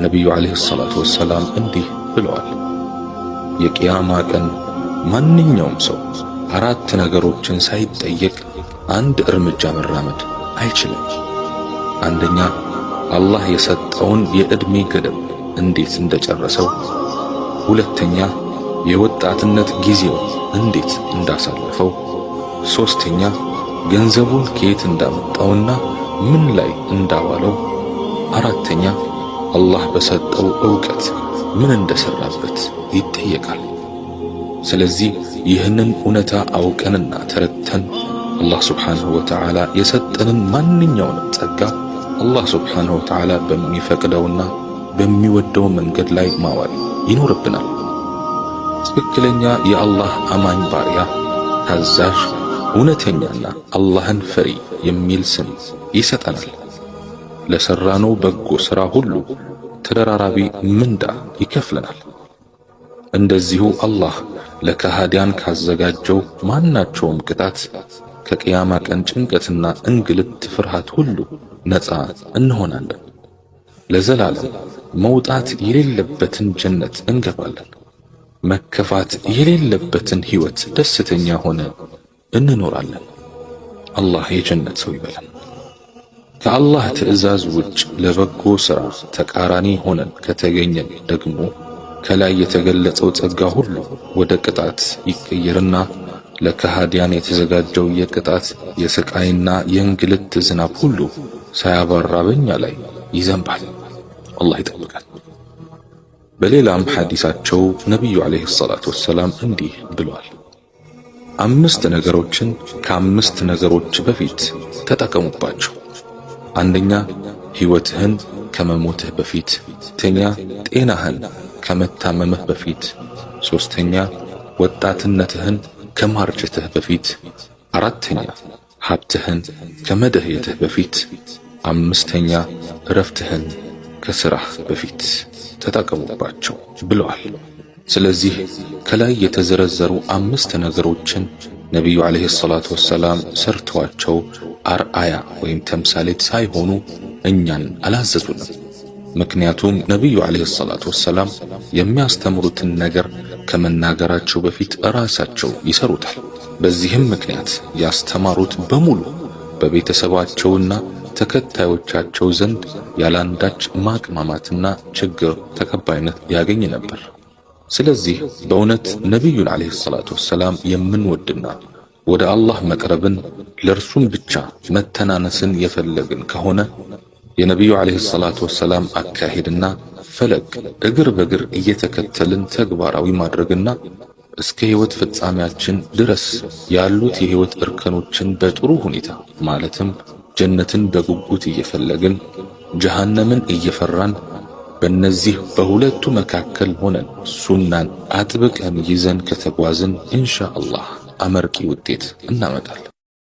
ነቢዩ ዓለይሂ ሰላቱ ወሰላም እንዲህ ብለዋል፣ የቂያማ ቀን ማንኛውም ሰው 4 ነገሮችን ሳይጠየቅ አንድ እርምጃ መራመድ አይችልም። አንደኛ፣ አላህ የሰጠውን የዕድሜ ገደብ እንዴት እንደጨረሰው። ሁለተኛ፣ የወጣትነት ጊዜውን እንዴት እንዳሳለፈው። ሶስተኛ፣ ገንዘቡን ከየት እንዳመጣውና ምን ላይ እንዳዋለው። አራተኛ፣ አላህ በሰጠው ዕውቀት ምን እንደሰራበት ይጠየቃል። ስለዚህ ይህንን እውነታ አውቀንና ተረድተን አላህ ሱብሓነሁ ወተዓላ የሰጠንን ማንኛውንም ጸጋ አላህ ሱብሓነሁ ወተዓላ በሚፈቅደውና በሚወደው መንገድ ላይ ማዋል ይኖርብናል። ትክክለኛ የአላህ አማኝ ባሪያ፣ ታዛዥ፣ እውነተኛና አላህን ፈሪ የሚል ስም ይሰጠናል። ለሠራነው በጎ ሥራ ሁሉ ተደራራቢ ምንዳ ይከፍለናል። እንደዚሁ አላህ ለከሃዲያን ካዘጋጀው ማናቸውም ቅጣት ከቅያማ ቀን ጭንቀትና እንግልት ፍርሃት ሁሉ ነፃ እንሆናለን። ለዘላለም መውጣት የሌለበትን ጀነት እንገባለን። መከፋት የሌለበትን ሕይወት ደስተኛ ሆነ እንኖራለን። አላህ የጀነት ሰው ይበለን። ከአላህ ትዕዛዝ ውጭ ለበጎ ሥራ ተቃራኒ ሆነን ከተገኘን ደግሞ ከላይ የተገለጸው ጸጋ ሁሉ ወደ ቅጣት ይቀየርና ለከሃዲያን የተዘጋጀው የቅጣት የስቃይና የእንግልት ዝናብ ሁሉ ሳያባራ በእኛ ላይ ይዘንባል። አላህ ይጠብቃል። በሌላም ሐዲሳቸው ነቢዩ ዓለይሂ ሰላቱ ወሰላም እንዲህ ብለዋል፣ 5 ነገሮችን ከ5 ነገሮች በፊት ተጠቀሙባቸው። አንደኛ፣ ሕይወትህን ከመሞትህ በፊት። ሁለተኛ፣ ጤናህን ከመታመምህ በፊት። ሦስተኛ፣ ወጣትነትህን ከማርጀትህ በፊት። አራተኛ፣ ሀብትህን ከመደህየትህ በፊት። አምስተኛ፣ እረፍትህን ከሥራህ በፊት ተጠቀሙባቸው ብለዋል። ስለዚህ ከላይ የተዘረዘሩ 5 ነገሮችን ነቢዩ ዓለይሂ ሰላቱ ወሰላም ሰርተዋቸው አርአያ ወይም ተምሳሌት ሳይሆኑ እኛን አላዘዙንም። ምክንያቱም ነቢዩ ዓለይሂ ሰላቱ ወሰላም የሚያስተምሩትን ነገር ከመናገራቸው በፊት ራሳቸው ይሰሩታል። በዚህም ምክንያት ያስተማሩት በሙሉ በቤተሰባቸውና ተከታዮቻቸው ዘንድ ያላንዳች ማቅማማትና ችግር ተቀባይነት ያገኝ ነበር። ስለዚህ በእውነት ነቢዩን ዓለይሂ ሰላቱ ወሰላም የምንወድና ወደ አላህ መቅረብን ለእርሱም ብቻ መተናነስን የፈለግን ከሆነ የነቢዩ ዓለይሂ ሰላቱ ወሰላም አካሄድና ፈለግ እግር በእግር እየተከተልን ተግባራዊ ማድረግና እስከ ሕይወት ፍጻሜያችን ድረስ ያሉት የሕይወት እርከኖችን በጥሩ ሁኔታ ማለትም ጀነትን በጉጉት እየፈለግን ጀሃነምን እየፈራን በእነዚህ በሁለቱ መካከል ሆነን ሱናን አጥብቀን ይዘን ከተጓዝን ኢንሻአላህ አመርቂ ውጤት እናመጣለን።